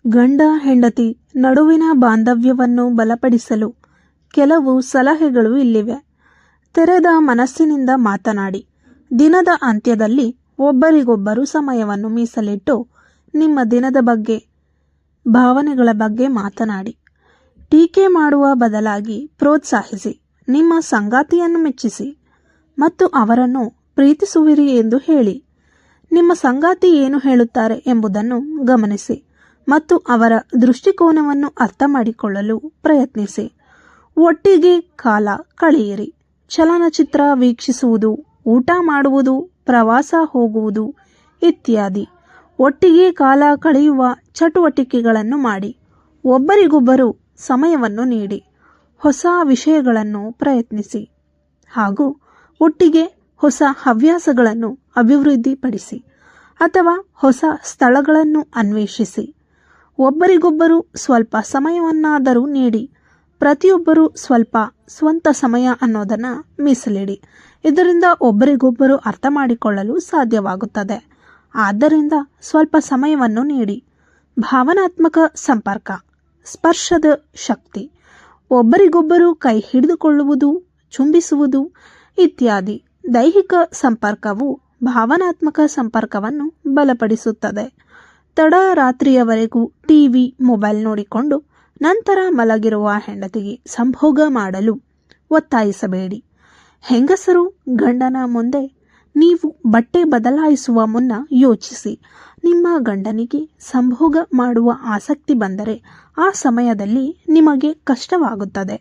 ಗಂಡ ಹೆಂಡತಿ ನಡುವಿನ ಬಾಂಧವ್ಯವನ್ನು ಬಲಪಡಿಸಲು ಕೆಲವು ಸಲಹೆಗಳು ಇಲ್ಲಿವೆ. ತೆರೆದ ಮನಸ್ಸಿನಿಂದ ಮಾತನಾಡಿ. ದಿನದ ಅಂತ್ಯದಲ್ಲಿ ಒಬ್ಬರಿಗೊಬ್ಬರು ಸಮಯವನ್ನು ಮೀಸಲಿಟ್ಟು ನಿಮ್ಮ ದಿನದ ಬಗ್ಗೆ, ಭಾವನೆಗಳ ಬಗ್ಗೆ ಮಾತನಾಡಿ. ಟೀಕೆ ಮಾಡುವ ಬದಲಾಗಿ ಪ್ರೋತ್ಸಾಹಿಸಿ. ನಿಮ್ಮ ಸಂಗಾತಿಯನ್ನು ಮೆಚ್ಚಿಸಿ ಮತ್ತು ಅವರನ್ನು ಪ್ರೀತಿಸುವಿರಿ ಎಂದು ಹೇಳಿ. ನಿಮ್ಮ ಸಂಗಾತಿ ಏನು ಹೇಳುತ್ತಾರೆ ಎಂಬುದನ್ನು ಗಮನಿಸಿ ಮತ್ತು ಅವರ ದೃಷ್ಟಿಕೋನವನ್ನು ಅರ್ಥ ಮಾಡಿಕೊಳ್ಳಲು ಪ್ರಯತ್ನಿಸಿ. ಒಟ್ಟಿಗೆ ಕಾಲ ಕಳೆಯಿರಿ. ಚಲನಚಿತ್ರ ವೀಕ್ಷಿಸುವುದು, ಊಟ ಮಾಡುವುದು, ಪ್ರವಾಸ ಹೋಗುವುದು ಇತ್ಯಾದಿ ಒಟ್ಟಿಗೆ ಕಾಲ ಕಳೆಯುವ ಚಟುವಟಿಕೆಗಳನ್ನು ಮಾಡಿ. ಒಬ್ಬರಿಗೊಬ್ಬರು ಸಮಯವನ್ನು ನೀಡಿ. ಹೊಸ ವಿಷಯಗಳನ್ನು ಪ್ರಯತ್ನಿಸಿ ಹಾಗೂ ಒಟ್ಟಿಗೆ ಹೊಸ ಹವ್ಯಾಸಗಳನ್ನು ಅಭಿವೃದ್ಧಿಪಡಿಸಿ ಅಥವಾ ಹೊಸ ಸ್ಥಳಗಳನ್ನು ಅನ್ವೇಷಿಸಿ. ಒಬ್ಬರಿಗೊಬ್ಬರು ಸ್ವಲ್ಪ ಸಮಯವನ್ನಾದರೂ ನೀಡಿ. ಪ್ರತಿಯೊಬ್ಬರೂ ಸ್ವಲ್ಪ ಸ್ವಂತ ಸಮಯ ಅನ್ನೋದನ್ನು ಮೀಸಲಿಡಿ. ಇದರಿಂದ ಒಬ್ಬರಿಗೊಬ್ಬರು ಅರ್ಥ ಮಾಡಿಕೊಳ್ಳಲು ಸಾಧ್ಯವಾಗುತ್ತದೆ. ಆದ್ದರಿಂದ ಸ್ವಲ್ಪ ಸಮಯವನ್ನು ನೀಡಿ. ಭಾವನಾತ್ಮಕ ಸಂಪರ್ಕ, ಸ್ಪರ್ಶದ ಶಕ್ತಿ. ಒಬ್ಬರಿಗೊಬ್ಬರು ಕೈ ಹಿಡಿದುಕೊಳ್ಳುವುದು, ಚುಂಬಿಸುವುದು ಇತ್ಯಾದಿ ದೈಹಿಕ ಸಂಪರ್ಕವು ಭಾವನಾತ್ಮಕ ಸಂಪರ್ಕವನ್ನು ಬಲಪಡಿಸುತ್ತದೆ. ತಡರಾತ್ರಿಯವರೆಗೂ ಟಿವಿ, ಮೊಬೈಲ್ ನೋಡಿಕೊಂಡು ನಂತರ ಮಲಗಿರುವ ಹೆಂಡತಿಗೆ ಸಂಭೋಗ ಮಾಡಲು ಒತ್ತಾಯಿಸಬೇಡಿ. ಹೆಂಗಸರು ಗಂಡನ ಮುಂದೆ ನೀವು ಬಟ್ಟೆ ಬದಲಾಯಿಸುವ ಮುನ್ನ ಯೋಚಿಸಿ. ನಿಮ್ಮ ಗಂಡನಿಗೆ ಸಂಭೋಗ ಮಾಡುವ ಆಸಕ್ತಿ ಬಂದರೆ ಆ ಸಮಯದಲ್ಲಿ ನಿಮಗೆ ಕಷ್ಟವಾಗುತ್ತದೆ.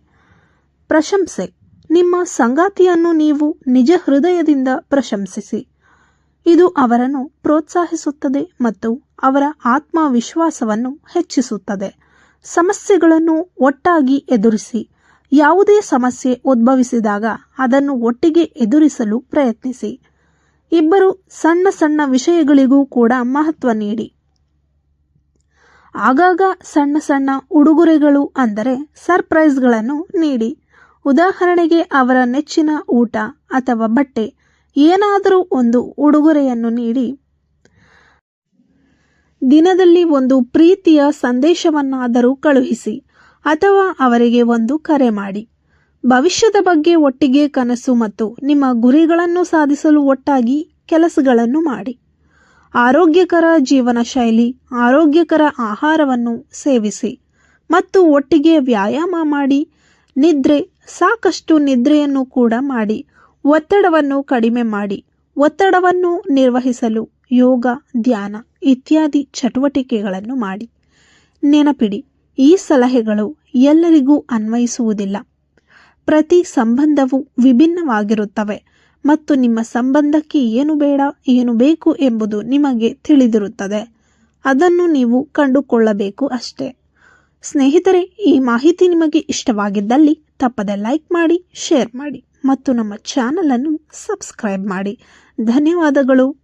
ಪ್ರಶಂಸೆ. ನಿಮ್ಮ ಸಂಗಾತಿಯನ್ನು ನೀವು ನಿಜ ಹೃದಯದಿಂದ ಪ್ರಶಂಸಿಸಿ. ಇದು ಅವರನ್ನು ಪ್ರೋತ್ಸಾಹಿಸುತ್ತದೆ ಮತ್ತು ಅವರ ಆತ್ಮವಿಶ್ವಾಸವನ್ನು ಹೆಚ್ಚಿಸುತ್ತದೆ. ಸಮಸ್ಯೆಗಳನ್ನು ಒಟ್ಟಾಗಿ ಎದುರಿಸಿ. ಯಾವುದೇ ಸಮಸ್ಯೆ ಉದ್ಭವಿಸಿದಾಗ ಅದನ್ನು ಒಟ್ಟಿಗೆ ಎದುರಿಸಲು ಪ್ರಯತ್ನಿಸಿ. ಇಬ್ಬರು ಸಣ್ಣ ಸಣ್ಣ ವಿಷಯಗಳಿಗೂ ಕೂಡ ಮಹತ್ವ ನೀಡಿ. ಆಗಾಗ ಸಣ್ಣ ಸಣ್ಣ ಉಡುಗೊರೆಗಳು ಅಂದರೆ ಸರ್ಪ್ರೈಸ್ಗಳನ್ನು ನೀಡಿ. ಉದಾಹರಣೆಗೆ ಅವರ ನೆಚ್ಚಿನ ಊಟ ಅಥವಾ ಬಟ್ಟೆ, ಏನಾದರೂ ಒಂದು ಉಡುಗೊರೆಯನ್ನು ನೀಡಿ. ದಿನದಲ್ಲಿ ಒಂದು ಪ್ರೀತಿಯ ಸಂದೇಶವನ್ನಾದರೂ ಕಳುಹಿಸಿ ಅಥವಾ ಅವರಿಗೆ ಒಂದು ಕರೆ ಮಾಡಿ. ಭವಿಷ್ಯದ ಬಗ್ಗೆ ಒಟ್ಟಿಗೆ ಕನಸು ಮತ್ತು ನಿಮ್ಮ ಗುರಿಗಳನ್ನು ಸಾಧಿಸಲು ಒಟ್ಟಾಗಿ ಕೆಲಸಗಳನ್ನು ಮಾಡಿ. ಆರೋಗ್ಯಕರ ಜೀವನ ಶೈಲಿ, ಆರೋಗ್ಯಕರ ಆಹಾರವನ್ನು ಸೇವಿಸಿ ಮತ್ತು ಒಟ್ಟಿಗೆ ವ್ಯಾಯಾಮ ಮಾಡಿ. ನಿದ್ರೆ, ಸಾಕಷ್ಟು ನಿದ್ರೆಯನ್ನು ಕೂಡ ಮಾಡಿ. ಒತ್ತಡವನ್ನು ಕಡಿಮೆ ಮಾಡಿ. ಒತ್ತಡವನ್ನು ನಿರ್ವಹಿಸಲು ಯೋಗ, ಧ್ಯಾನ ಇತ್ಯಾದಿ ಚಟುವಟಿಕೆಗಳನ್ನು ಮಾಡಿ. ನೆನಪಿಡಿ, ಈ ಸಲಹೆಗಳು ಎಲ್ಲರಿಗೂ ಅನ್ವಯಿಸುವುದಿಲ್ಲ. ಪ್ರತಿ ಸಂಬಂಧವು ವಿಭಿನ್ನವಾಗಿರುತ್ತವೆ ಮತ್ತು ನಿಮ್ಮ ಸಂಬಂಧಕ್ಕೆ ಏನು ಬೇಡ, ಏನು ಬೇಕು ಎಂಬುದು ನಿಮಗೆ ತಿಳಿದಿರುತ್ತದೆ. ಅದನ್ನು ನೀವು ಕಂಡುಕೊಳ್ಳಬೇಕು ಅಷ್ಟೇ. ಸ್ನೇಹಿತರೆ, ಈ ಮಾಹಿತಿ ನಿಮಗೆ ಇಷ್ಟವಾಗಿದ್ದಲ್ಲಿ ತಪ್ಪದೆ ಲೈಕ್ ಮಾಡಿ, ಶೇರ್ ಮಾಡಿ ಮತ್ತು ನಮ್ಮ ಚಾನಲನ್ನು ಸಬ್ಸ್ಕ್ರೈಬ್ ಮಾಡಿ. ಧನ್ಯವಾದಗಳು.